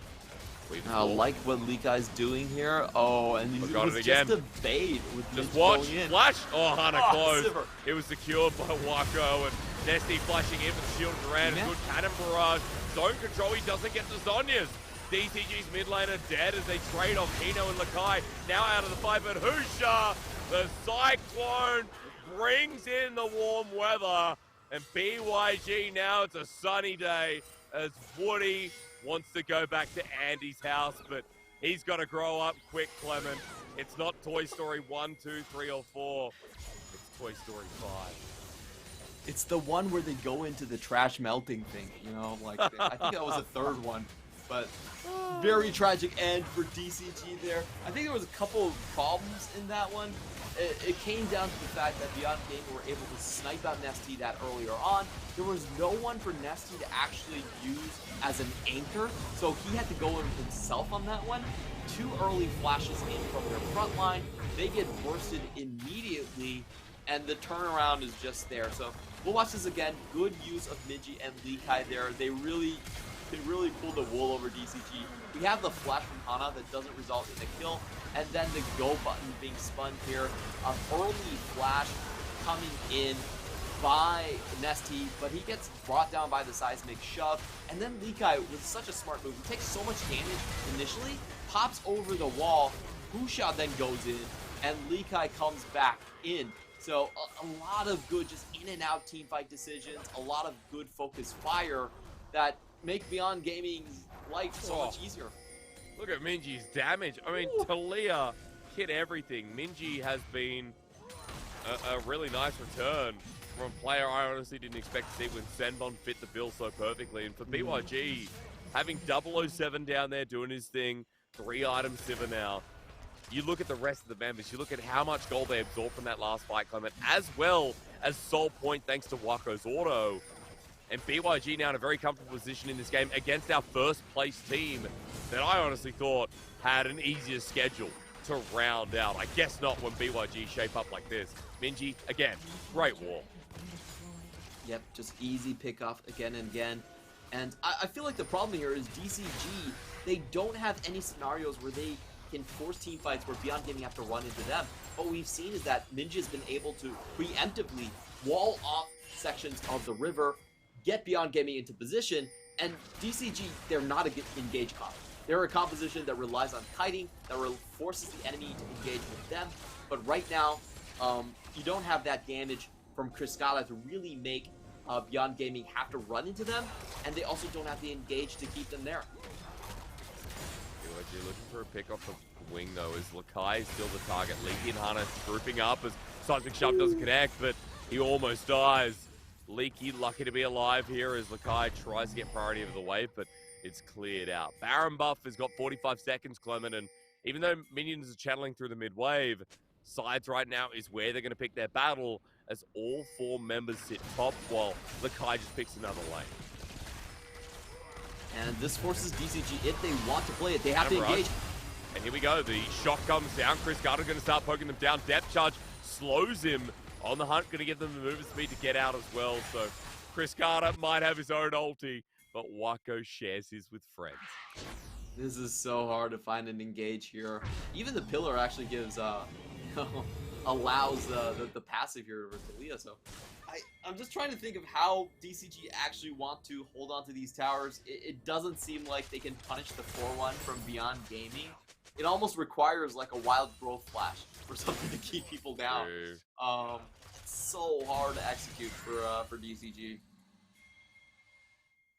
I like what Leaky's doing here. Oh, and it was just a bait with just watch, flash. Oh, Hunter close. Sivir. It was secured by Wako, and Nesty flashing in with the shield around. Good cannon barrage. Zone control, he doesn't get the Zhonya's. DCG's mid laner dead as they trade off Kino and Lakai. Now out of the fight, but Husha, the Cyclone, brings in the warm weather. And BYG, now it's a sunny day as Woody wants to go back to Andy's house, but he's got to grow up quick, Clement. It's not Toy Story 1, 2, 3, or 4. It's Toy Story 5. It's the one where they go into the trash melting thing, you know? Like, I think that was the third one. But very tragic end for DCG there. I think there was a couple of problems in that one. It came down to the fact that Beyond Gaming were able to snipe out Nesty that earlier on. There was no one for Nesty to actually use as an anchor, so he had to go in himself on that one. 2 early flashes in from their front line. They get bursted immediately, and the turnaround is just there. So we'll watch this again. Good use of Minji and Leaky there. They really pulled the wool over DCG. We have the flash from Hana that doesn't result in a kill, and then the go button being spun here. An early flash coming in by Nesty, but he gets brought down by the seismic shove, and then Leaky with such a smart move. He takes so much damage initially, pops over the wall, Husha then goes in, and Leaky comes back in. So a lot of good just in and out teamfight decisions, a lot of good focused fire that make Beyond Gaming's life so much easier. Look at Minji's damage. I mean, Talia hit everything. Minji has been a really nice return from a player I honestly didn't expect to see when Senbon fit the bill so perfectly. And for BYG, having 007 down there doing his thing, 3-item Sivir now. You look at the rest of the members, you look at how much gold they absorbed from that last fight, Clement, as well as Soul Point thanks to Wako's auto. And BYG now in a very comfortable position in this game against our first place team that I honestly thought had an easier schedule to round out. I guess not when BYG shape up like this. Minji, again, great war. Yep, just easy pick off again and again. And I feel like the problem here is DCG, they don't have any scenarios where they can force team fights where Beyond Gaming have to run into them. What we've seen is that Minji has been able to preemptively wall off sections of the river, get Beyond Gaming into position, and DCG, they're not an engage comp. They're a composition that relies on kiting, that forces the enemy to engage with them, but right now, you don't have that damage from Kriskata to really make Beyond Gaming have to run into them, and they also don't have the engage to keep them there. BYG looking for a pick off the wing though, as Lakai is still the target. Leaky and Hana grouping up as Seismic Shove doesn't connect, but he almost dies. Leaky lucky to be alive here as Lakai tries to get priority over the wave, but it's cleared out. Baron buff has got 45 seconds, Clement, and even though minions are channeling through the mid wave, sides right now is where they're going to pick their battle as all 4 members sit top while Lakai just picks another lane. And this forces DCG, if they want to play it, they have to engage. And here we go, the shot comes down. Chris Carter's going to start poking them down. Depth charge slows him on the hunt, going to give them the movement speed to get out as well. So Chris Carter might have his own ulti, but Wako shares his with friends. This is so hard to find an engage here. Even the pillar actually gives allows the passive here over Talia. So I'm just trying to think of how DCG actually want to hold on to these towers. It doesn't seem like they can punish the 4-1 from Beyond Gaming. It almost requires like a wild growth flash or something to keep people down. It's so hard to execute for DCG.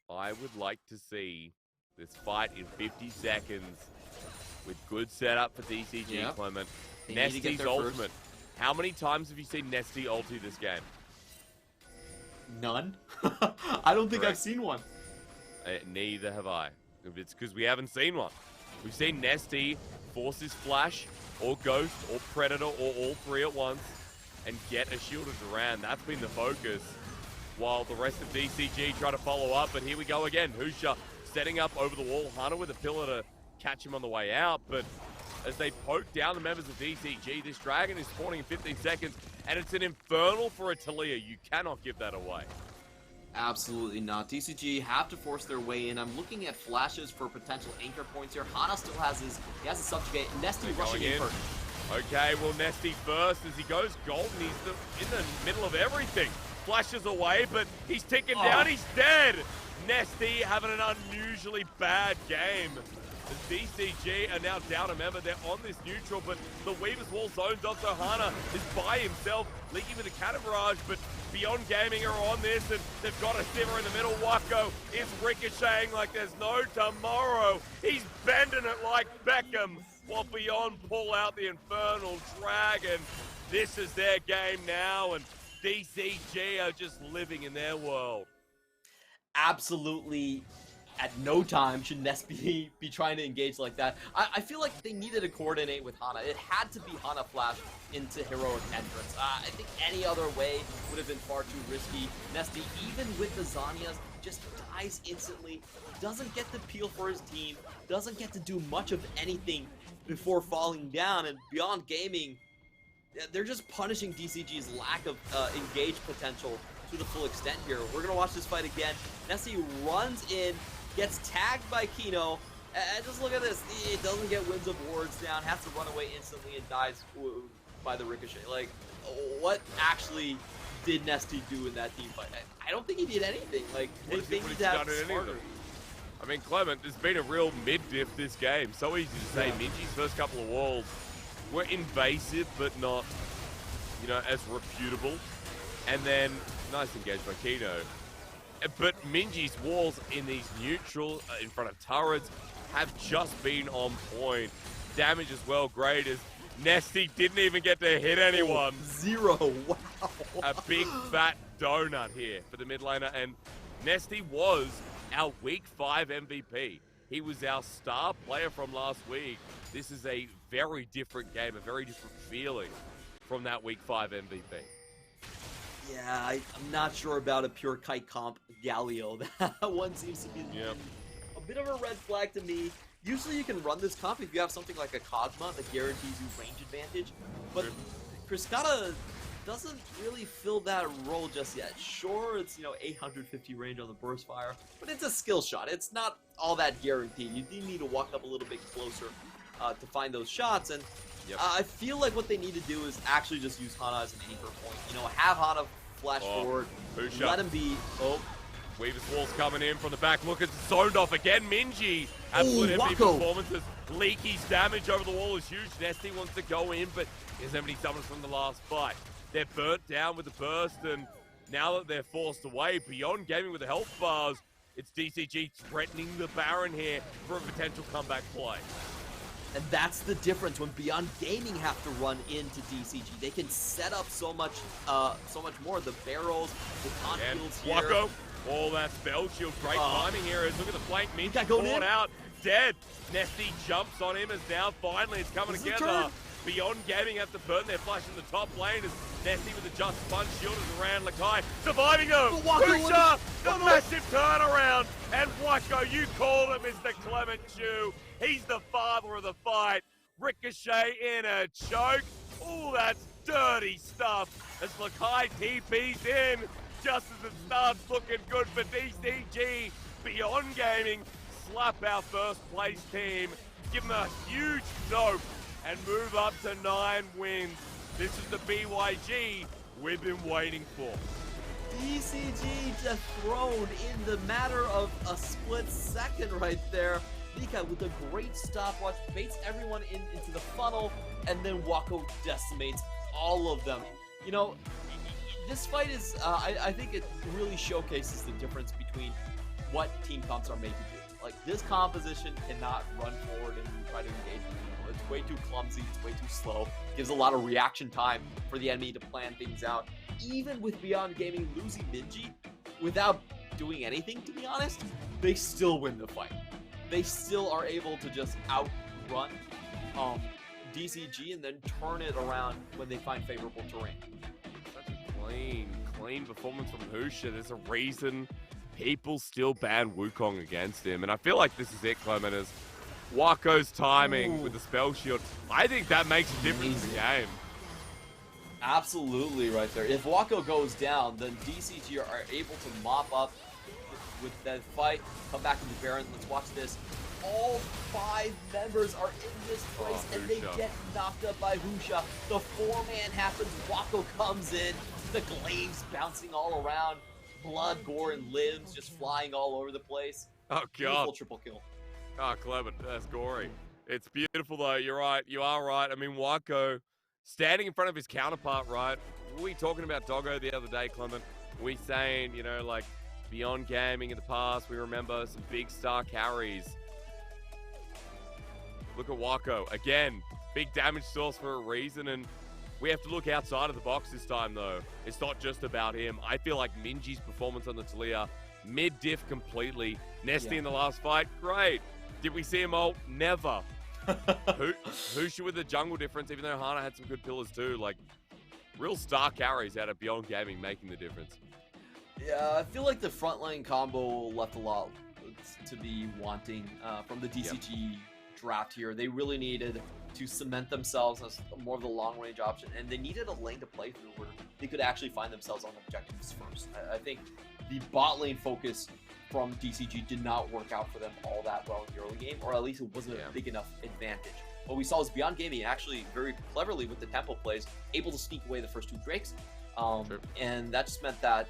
I would like to see this fight in 50 seconds with good setup for DCG, Yeah. Clement. They need to get Nesty's there ultimate. How many times have you seen Nesty ulti this game? None? I don't think I've Correct. seen one. Neither have I. It's because we haven't seen one. We've seen Nesty force his flash, or Ghost, or Predator, or all three at once, and get a shielded Duran. That's been the focus. While the rest of DCG try to follow up, but here we go again. Husha setting up over the wall. Hunter with a pillar to catch him on the way out, but as they poke down the members of DCG, this Dragon is spawning in 15 seconds, and it's an Infernal for a Talia. You cannot give that away. Absolutely not. DCG have to force their way in. I'm looking at flashes for potential anchor points here. Hana still has his subjugate. Nesty rushing in first. Okay, well, Nesty first as he goes golden. He's in the middle of everything. Flashes away, but he's ticking down. He's dead. Nesty having an unusually bad game. The DCG are now down a member. They're on this neutral, but the Weaver's Wall zones off, so Hana is by himself, leaking with a cannon barrage, but Beyond Gaming are on this, and they've got a Sivir in the middle. Wako is ricocheting like there's no tomorrow. He's bending it like Beckham, while Beyond pull out the Infernal Dragon. This is their game now, and DCG are just living in their world. Absolutely, at no time should Nesby be trying to engage like that. I feel like they needed to coordinate with Hana. It had to be Hana flash into heroic entrance. I think any other way would have been far too risky. Nesty, even with the Zanyas, just dies instantly, doesn't get the peel for his team, doesn't get to do much of anything before falling down, and Beyond Gaming, they're just punishing DCG's lack of engage potential to the full extent here. We're going to watch this fight again. Nesty runs in, gets tagged by Kino, and just look at this. He doesn't get Winds of Wards down, has to run away instantly and dies by the ricochet. Like, what actually did Nesty do in that team fight? I don't think he did anything. Like, they need to have smarter. I mean, Clement, there's been a real mid-diff this game. So easy to say. Minji's first couple of walls were invasive, but not, you know, as reputable. And then, nice engage by Kino. But Minji's walls in these neutral, in front of turrets, have just been on point. Damage as well, great as Nesty didn't even get to hit anyone. Zero, wow. A big fat donut here for the mid laner, and Nesty was our Week 5 MVP. He was our star player from last week. This is a very different game, a very different feeling from that Week 5 MVP. Yeah, I'm not sure about a pure kite comp Galio. That one seems to be a bit of a red flag to me. Usually you can run this comp if you have something like a Cosma that guarantees you range advantage, but Cascada doesn't really fill that role just yet. Sure, it's 850 range on the burst fire, but it's a skill shot. It's not all that guaranteed. You do need to walk up a little bit closer to find those shots, and I feel like what they need to do is actually just use Hana as an anchor point. Have Hana flash forward, let him be. Weaver's Wall's coming in from the back. Look, it's zoned off again. Minji, absolute MVP performances. Leaky's damage over the wall is huge. Nesty wants to go in, but there's so many summons from the last fight. They're burnt down with the burst, and now that they're forced away, Beyond Gaming with the health bars, it's DCG threatening the Baron here for a potential comeback play. And that's the difference when Beyond Gaming have to run into DCG. They can set up so much more. The barrels, the taunt shields here. Wako, all that spell shield. Great timing here. Look at the flank. Minji caught out, dead. Nesty jumps on him as now finally it's coming together. Beyond Gaming have to burn their flash in the top lane as Nesty with the just punch shielded around Lakai. Surviving him! Husha! The massive turnaround! And Wako, you called him Mr. Clement Chu. He's the father of the fight. Ricochet in a choke. Oh, that's dirty stuff. As Lakai TP's in, just as it starts looking good for DCG. Beyond Gaming slap our first place team, give them a huge note, and move up to 9 wins. This is the BYG we've been waiting for. DCG dethroned in the matter of a split second right there. Nika with a great stopwatch, baits everyone into the funnel, and then Wako decimates all of them. You know, this fight is, I think it really showcases the difference between what team comps are made to do. Like, this composition cannot run forward and try to engage with people. It's way too clumsy, it's way too slow, gives a lot of reaction time for the enemy to plan things out. Even with Beyond Gaming losing Minji, without doing anything, to be honest, they still win the fight. They still are able to just outrun DCG and then turn it around when they find favorable terrain. Such a clean performance from Husha. There's a reason people still ban Wukong against him. And I feel like this is it, Clement, as Wako's timing with the spell shield. I think that makes a difference in the game. Absolutely right there. If Wako goes down, then DCG are able to mop up with that fight, come back into Baron. Let's watch this. All 5 members are in this place, and they get knocked up by Husha. The 4-man happens, Wako comes in, the glaives bouncing all around, blood, gore, and limbs just flying all over the place. Oh, God. Beautiful triple kill. Oh, Clement, that's gory. It's beautiful, though. You're right. You are right. I mean, Wako standing in front of his counterpart, right? We talking about Doggo the other day, Clement. We saying, you know, like, Beyond Gaming in the past, we remember some big star carries. Look at Wako. Again, big damage source for a reason, and we have to look outside of the box this time, though. It's not just about him. I feel like Minji's performance on the Talia, mid-diff completely. Nesty in the last fight, great. Did we see him ult? Never. Husha with the jungle difference, even though Hana had some good pillars too. Like, real star carries out of Beyond Gaming making the difference. Yeah, I feel like the frontline combo left a lot to be wanting from the DCG draft here. They really needed to cement themselves as more of the long-range option, and they needed a lane to play through where they could actually find themselves on objectives first. I think the bot lane focus from DCG did not work out for them all that well in the early game, or at least it wasn't a big enough advantage. What we saw was Beyond Gaming actually very cleverly with the tempo plays, able to sneak away the first 2 Drakes. And that just meant that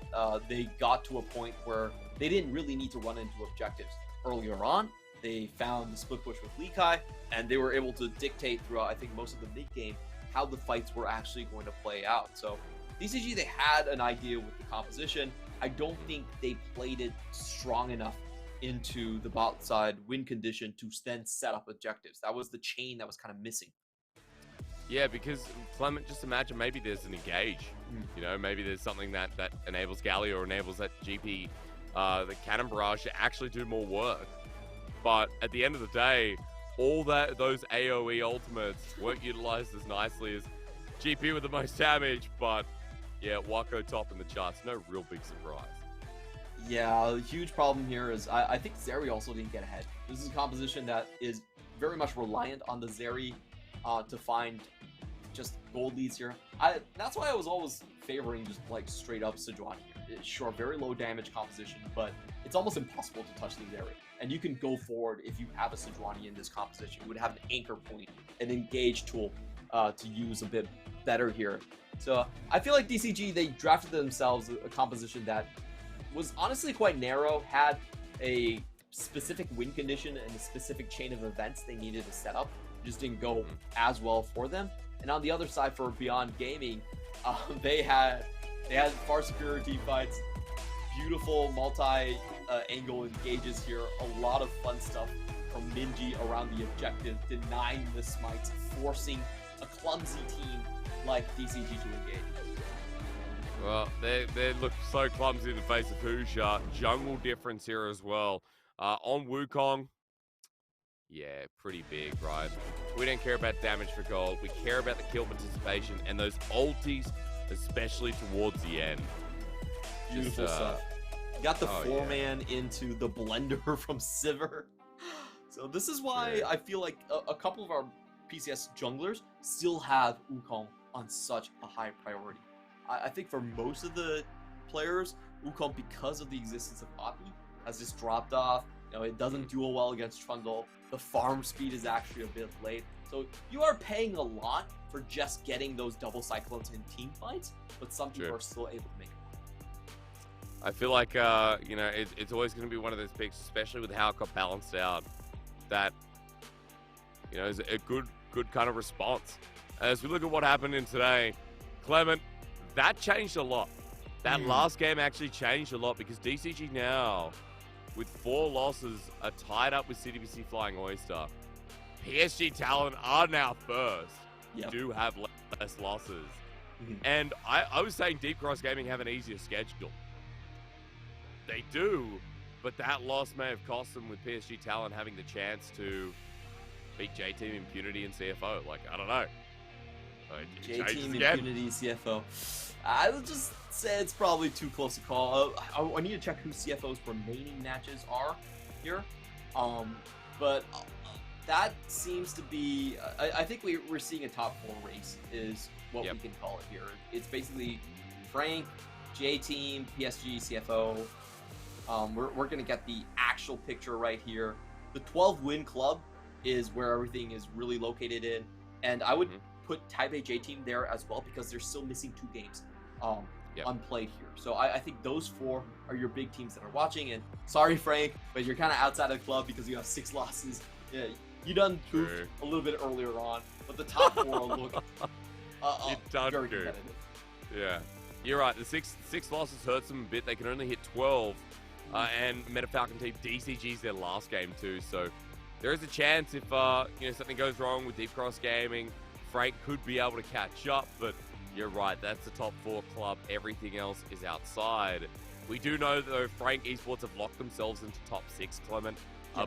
they got to a point where they didn't really need to run into objectives. Earlier on, they found the split push with Lee Kai, and they were able to dictate throughout, I think, most of the mid-game how the fights were actually going to play out. So DCG, they had an idea with the composition. I don't think they played it strong enough into the bot side win condition to then set up objectives. That was the chain that was kind of missing. Yeah, because Clement, just imagine maybe there's an engage. You know, maybe there's something that enables Galio or enables that GP, the Cannon Barrage to actually do more work. But at the end of the day, all those AoE ultimates weren't utilized as nicely as GP with the most damage. But yeah, Wako top in the charts. No real big surprise. Yeah, the huge problem here is I think Zeri also didn't get ahead. This is a composition that is very much reliant on the Zeri to find just gold leads here. That's why I was always favoring just like straight up Sejuani here. It's sure, very low damage composition, but it's almost impossible to touch the Zeri. And you can go forward if you have a Sejuani in this composition. You would have an anchor point, an engage tool to use a bit better here. So I feel like DCG, they drafted themselves a composition that was honestly quite narrow, had a specific win condition and a specific chain of events they needed to set up. Just didn't go as well for them. And on the other side, for Beyond Gaming, they had far superior team fights, beautiful multi-angle engages here, a lot of fun stuff from Minji around the objective, denying the smites, forcing a clumsy team like DCG to engage. Well, they look so clumsy in the face of Husha. Jungle difference here as well. On Wukong, yeah, pretty big, right? We don't care about damage for gold. We care about the kill participation and those ultis, especially towards the end. Beautiful stuff. Got the 4-man into the blender from Sivir. So this is why I feel like a couple of our PCS junglers still have Wukong on such a high priority. I think for most of the players, Wukong, because of the existence of Poppy, has just dropped off. It doesn't duel well against Trundle. The farm speed is actually a bit late. So you are paying a lot for just getting those double Cyclones in team fights, but some people are still able to make it work. I feel like, it's always going to be one of those picks, especially with how it got balanced out, that, is a good kind of response. As we look at what happened in today, Clement, that changed a lot. That last game actually changed a lot because DCG now, with 4 losses, are tied up with CDBC Flying Oyster. PSG Talon are now first. Yep. Do have less losses. And I was saying Deep Cross Gaming have an easier schedule. They do, but that loss may have cost them with PSG Talon having the chance to beat J-Team Impunity and CFO. Like, I don't know. J-Team Impunity, CFO. I would just say it's probably too close to call. I need to check who CFO's remaining matches are here. But that seems to be... I think we're seeing a top 4 race is what we can call it here. It's basically Frank, J-Team, PSG, CFO. We're going to get the actual picture right here. The 12-win club is where everything is really located in. And I would put Taipei J-Team there as well because they're still missing 2 games unplayed here. So I think those 4 are your big teams that are watching. And sorry, Frank, but you're kind of outside of the club because you have 6 losses. Yeah, you done goofed a little bit earlier on, but the top 4 look very competitive. Yeah, you're right. The six losses hurts them a bit. They can only hit 12. And Meta Falcon Team DCG's their last game too. So there is a chance if something goes wrong with Deep Cross Gaming, Frank could be able to catch up. But you're right, that's the top 4 club. Everything else is outside. We do know, though, Frank Esports have locked themselves into top 6, Clement.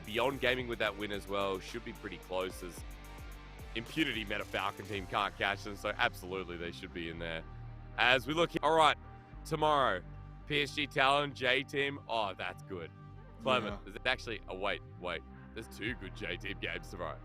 Beyond Gaming with that win as well should be pretty close, as Impunity Meta Falcon Team can't catch them. So absolutely, they should be in there. As we look here, all right, tomorrow, PSG Talon, J-Team. Oh, that's good. Clement, there's actually... Oh, wait. There's 2 good J-Team games tomorrow.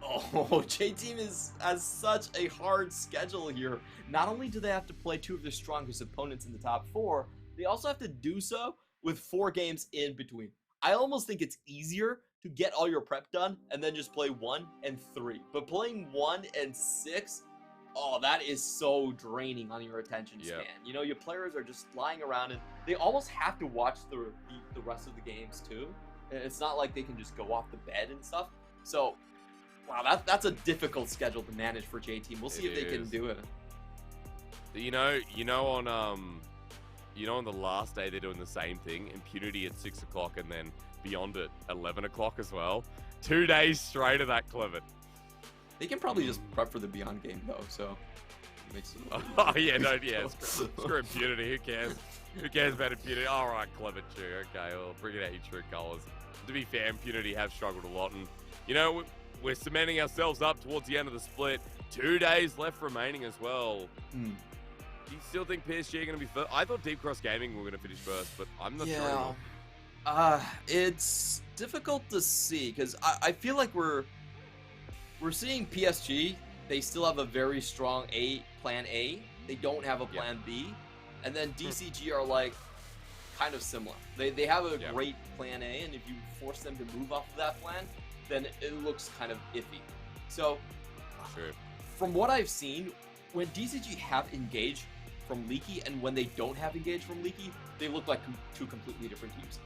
Oh, J-Team has such a hard schedule here. Not only do they have to play 2 of their strongest opponents in the top 4, they also have to do so with 4 games in between. I almost think it's easier to get all your prep done and then just play 1 and 3. But playing 1 and 6, oh, that is so draining on your attention span. Your players are just lying around and they almost have to watch the rest of the games too. It's not like they can just go off the bed and stuff. So, wow, that's a difficult schedule to manage for J-Team. We'll see if they can do it. On the last day they're doing the same thing. Impunity at 6 o'clock and then Beyond at 11 o'clock as well. 2 days straight of that, Clement. They can probably just prep for the Beyond game though, so it makes it screw Impunity, who cares? Who cares about Impunity? Alright, Clement, true. Okay, well, bring it out your true colours. To be fair, Impunity have struggled a lot, and we're cementing ourselves up towards the end of the split. 2 days left remaining as well. Do you still think PSG are going to be first? I thought Deep Cross Gaming were going to finish first, but I'm not sure anymore. It's difficult to see because I feel like we're seeing PSG. They still have a very strong plan A. They don't have a plan B. And then DCG are like kind of similar. They have a great plan A, and if you force them to move off of that plan, then it looks kind of iffy. So from what I've seen, when DCG have engaged from Leaky and when they don't have engaged from Leaky, they look like 2 completely different teams.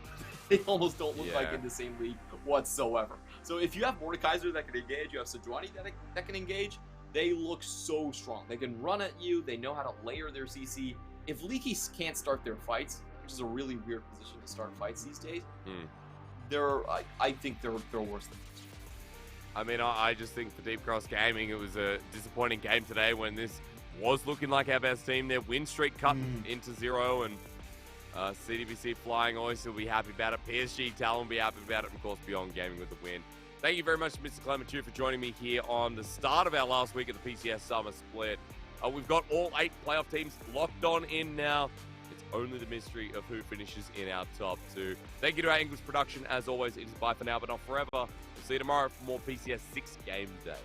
They almost don't look like in the same league whatsoever. So if you have Mordekaiser that can engage, you have Sejuani that can engage, they look so strong. They can run at you. They know how to layer their CC. If Leaky can't start their fights, which is a really weird position to start fights these days, I think they're worse than this. I mean, I just think for Deep Cross Gaming, it was a disappointing game today when this was looking like our best team. Their win streak cut into 0, and CDBC Flying Oyster will be happy about it. PSG Talon will be happy about it, and of course, Beyond Gaming with the win. Thank you very much, Mr. Clement, for joining me here on the start of our last week of the PCS Summer Split. We've got all 8 playoff teams locked on in now. It's only the mystery of who finishes in our top 2. Thank you to our English production. As always, it is bye for now, but not forever. We'll see you tomorrow for more PCS 6 game days.